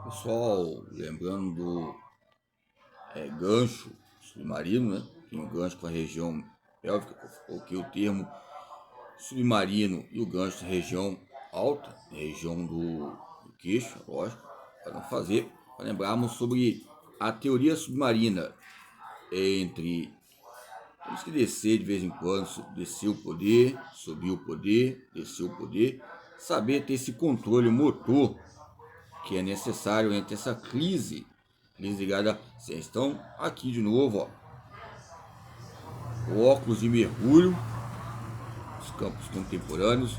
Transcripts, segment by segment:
Pessoal, lembrando do gancho submarino, né? Tem um gancho para a região pélvica, eu coloquei o termo submarino e o gancho da região alta, região do queixo, lógico, para não fazer, para lembrarmos sobre a teoria submarina entre temos que descer de vez em quando, descer o poder, subir o poder, descer o poder, saber ter esse controle motor que é necessário entre essa crise ligada à ciência. Então, aqui de novo, ó, óculos de mergulho, os campos contemporâneos,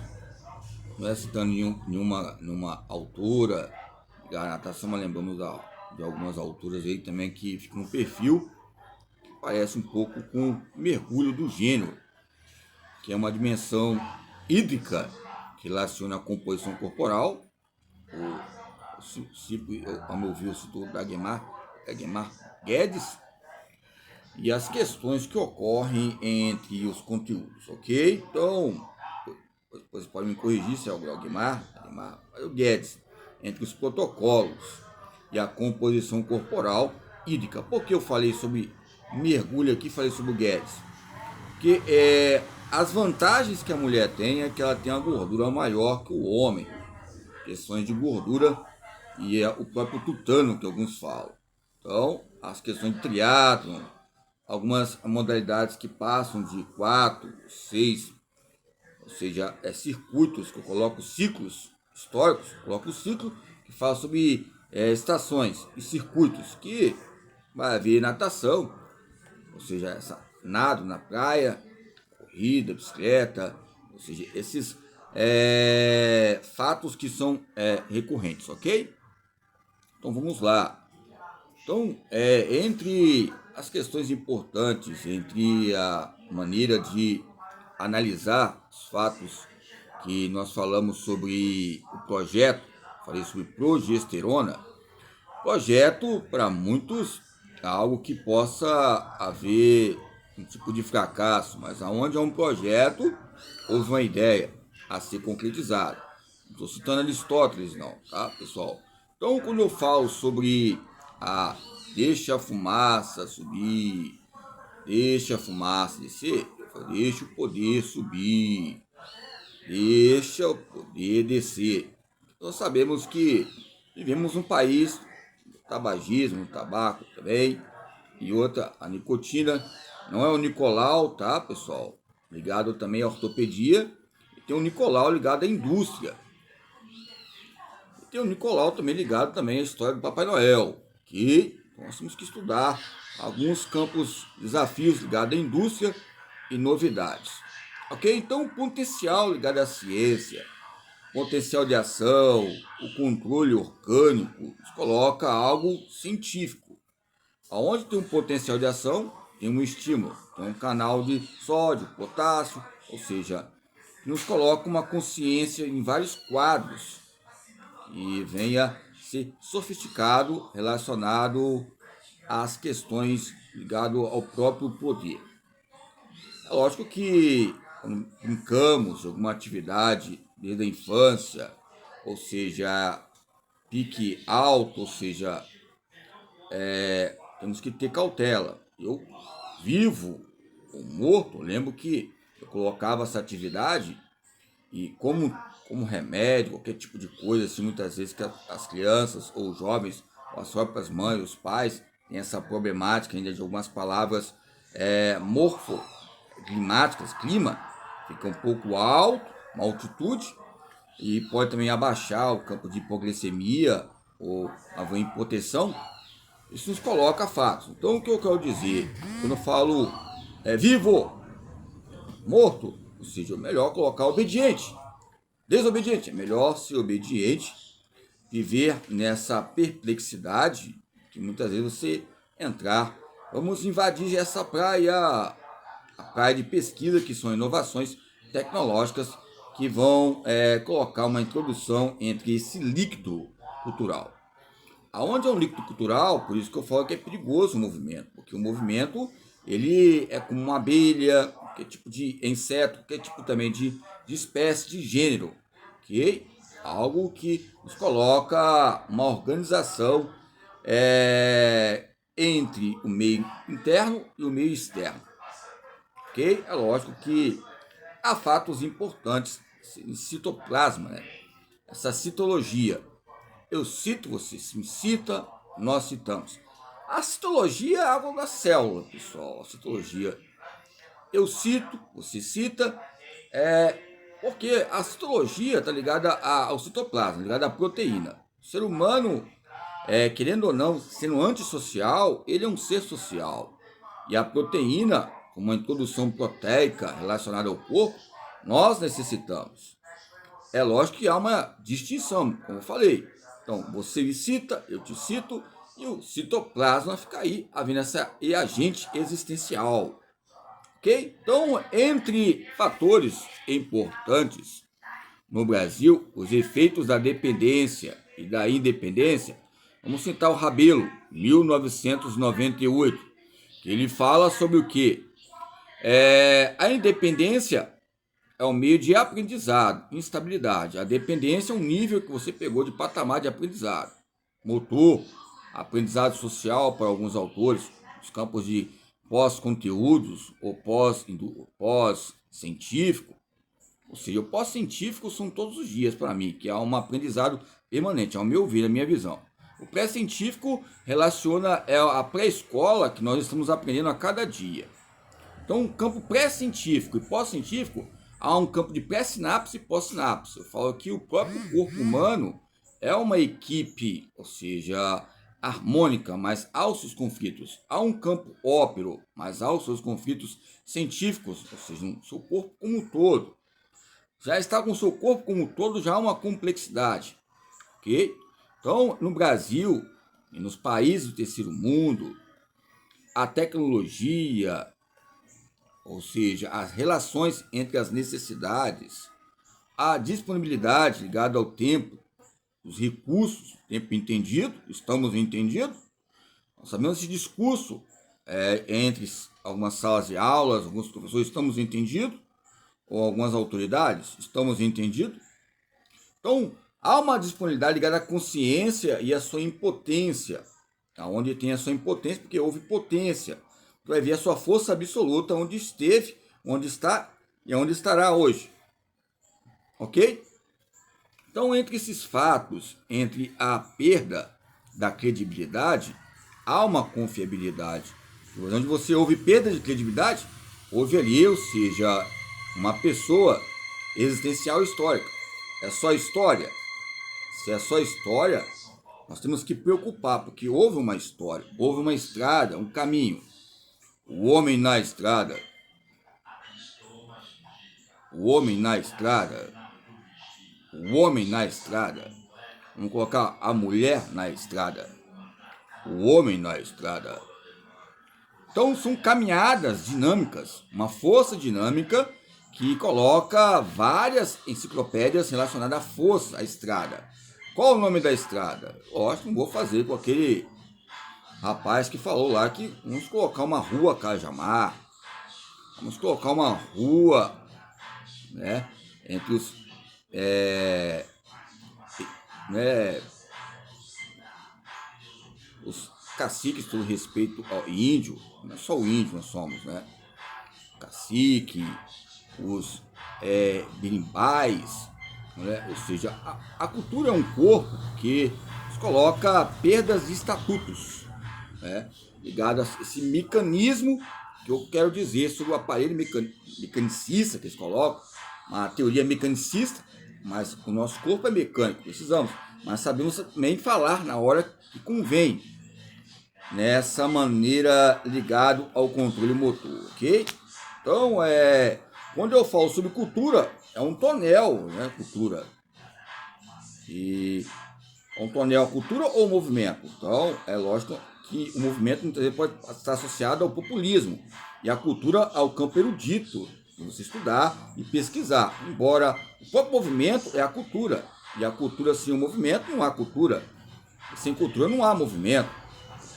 não é citando nenhuma autora, a natação, mas lembramos de algumas autoras aí também que ficam no perfil, que parece um pouco com mergulho do gênero, que é uma dimensão hídrica que relaciona a composição corporal, ao meu ver, o cito Dagmar Guedes, e as questões que ocorrem entre os conteúdos, ok? Então, você pode me corrigir se é o Dagmar, o Guedes, entre os protocolos e a composição corporal hídrica. Por que eu falei sobre mergulho aqui, falei sobre o Guedes? Porque as vantagens que a mulher tem é que ela tem uma gordura maior que o homem, questões de gordura e o próprio tutano que alguns falam. Então, as questões de triatlon, algumas modalidades que passam de 4, 6, ou seja, circuitos, que eu coloco ciclos históricos, coloco o ciclo que fala sobre estações e circuitos, que vai haver natação, ou seja, nado na praia, corrida, bicicleta, ou seja, esses fatos que são recorrentes, ok? Então vamos lá. Então, entre as questões importantes, entre a maneira de analisar os fatos que nós falamos sobre o projeto, falei sobre progesterona, projeto para muitos é algo que possa haver um tipo de fracasso, mas aonde há um projeto, houve uma ideia a ser concretizada. Não estou citando Aristóteles não, tá, pessoal? Então, quando eu falo sobre a deixa a fumaça subir, deixa a fumaça descer, eu falo, deixa o poder subir, deixa o poder descer. Nós sabemos que vivemos num país do tabagismo, tabaco também, e outra, a nicotina. Não é o Nicolau, tá, pessoal? Ligado também à ortopedia. E tem o Nicolau ligado à indústria. E tem o Nicolau também ligado também à história do Papai Noel, que nós temos que estudar alguns campos, desafios ligados à indústria e novidades. Ok? Então, o potencial ligado à ciência, potencial de ação, o controle orgânico, nos coloca algo científico. Aonde tem um potencial de ação, tem um estímulo, tem um canal de sódio, potássio, ou seja, nos coloca uma consciência em vários quadros e venha ser sofisticado relacionado às questões ligadas ao próprio poder. É lógico que quando brincamos alguma atividade desde a infância, ou seja, pique alto, ou seja, temos que ter cautela. Eu vivo ou morto, lembro que eu colocava essa atividade e como remédio, qualquer tipo de coisa, assim, muitas vezes que as crianças ou os jovens, ou as próprias mães, os pais, têm essa problemática ainda de algumas palavras morfoclimáticas, clima, fica um pouco alto, uma altitude, e pode também abaixar o campo de hipoglicemia ou haver hipotensão. Isso nos coloca fatos. Então, o que eu quero dizer? Quando eu falo vivo, morto, ou seja, é melhor colocar obediente. Desobediente, é melhor ser obediente, viver nessa perplexidade, que muitas vezes você entrar. Vamos invadir essa praia, a praia de pesquisa, que são inovações tecnológicas que vão colocar uma introdução entre esse líquido cultural. Aonde é um líquido cultural, por isso que eu falo que é perigoso o movimento, porque o movimento ele é como uma abelha, que é tipo de inseto, que é tipo também de espécie, de gênero, ok? algo que nos coloca uma organização entre o meio interno e o meio externo, ok? É lógico que há fatos importantes em citoplasma, né? Essa citologia. Eu cito, você me cita, nós citamos. A citologia é algo da célula, pessoal. A citologia, eu cito, você cita, porque a citologia está ligada ao citoplasma, ligada à proteína. O ser humano, querendo ou não, sendo antissocial, ele é um ser social. E a proteína, como uma introdução proteica relacionada ao corpo, nós necessitamos. É lógico que há uma distinção, como eu falei. Então, você me cita, eu te cito, e o citoplasma fica aí, havendo essa agente existencial. Ok? Então, entre fatores importantes no Brasil, os efeitos da dependência e da independência, vamos citar o Rabelo, 1998, que ele fala sobre o quê? A independência é um meio de aprendizado, instabilidade. A dependência é um nível que você pegou de patamar de aprendizado. Motor, aprendizado social para alguns autores, os campos de pós-conteúdos ou pós-científico. Ou seja, o pós-científico são todos os dias para mim, que é um aprendizado permanente, ao meu ver, a minha visão. O pré-científico relaciona a pré-escola que nós estamos aprendendo a cada dia. Então, um campo pré-científico e pós-científico, há um campo de pré-sinapse e pós-sinapse. Eu falo que o próprio corpo humano é uma equipe, ou seja, harmônica, mas há os seus conflitos. Há um campo ópero, mas há os seus conflitos científicos, ou seja, o seu corpo como um todo. Já está com o seu corpo como um todo, já há uma complexidade, ok? Então, no Brasil e nos países do terceiro mundo, a tecnologia, ou seja, as relações entre as necessidades, a disponibilidade ligada ao tempo, os recursos, tempo entendido, estamos entendidos. Nós sabemos esse discurso entre algumas salas de aulas, alguns professores, estamos entendidos, ou algumas autoridades, estamos entendidos. Então, há uma disponibilidade ligada à consciência e à sua impotência. Onde tem a sua impotência, porque houve potência. Tu vai ver a sua força absoluta onde esteve, onde está e onde estará hoje. Ok? Então, entre esses fatos, entre a perda da credibilidade, há uma confiabilidade. Onde você houve perda de credibilidade, houve ali, ou seja, uma pessoa existencial histórica. É só história? Se é só história, nós temos que preocupar, porque houve uma história, houve uma estrada, um caminho. O homem na estrada. O homem na estrada. O homem na estrada. Vamos colocar a mulher na estrada. O homem na estrada. Então são caminhadas dinâmicas, uma força dinâmica que coloca várias enciclopédias relacionadas à força, à estrada. Qual o nome da estrada? Lógico, não vou fazer com aquele rapaz que falou lá que vamos colocar uma rua Cajamar, vamos colocar uma rua, né, entre os os caciques, todo respeito ao índio, não é só o índio nós somos, né? Cacique, os berimbais, né? Ou seja, a cultura é um corpo que nos coloca perdas de estatutos, né? Ligado a esse mecanismo que eu quero dizer sobre o aparelho mecanicista que eles colocam, uma teoria mecanicista, mas o nosso corpo é mecânico, precisamos, mas sabemos também falar na hora que convém, nessa maneira ligado ao controle motor, ok? Então, quando eu falo sobre cultura, é um tonel, né? Cultura. E é um tonel, cultura ou movimento? Então, é lógico que o movimento muitas vezes pode estar associado ao populismo e a cultura ao campo erudito, de você estudar e pesquisar. Embora o próprio movimento é a cultura, e a cultura sem o movimento não há cultura. E sem cultura não há movimento.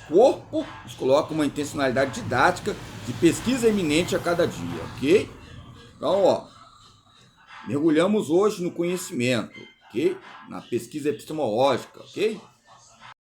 O corpo nos coloca uma intencionalidade didática de pesquisa eminente a cada dia, ok? Então, mergulhamos hoje no conhecimento. ok? Na pesquisa epistemológica, ok?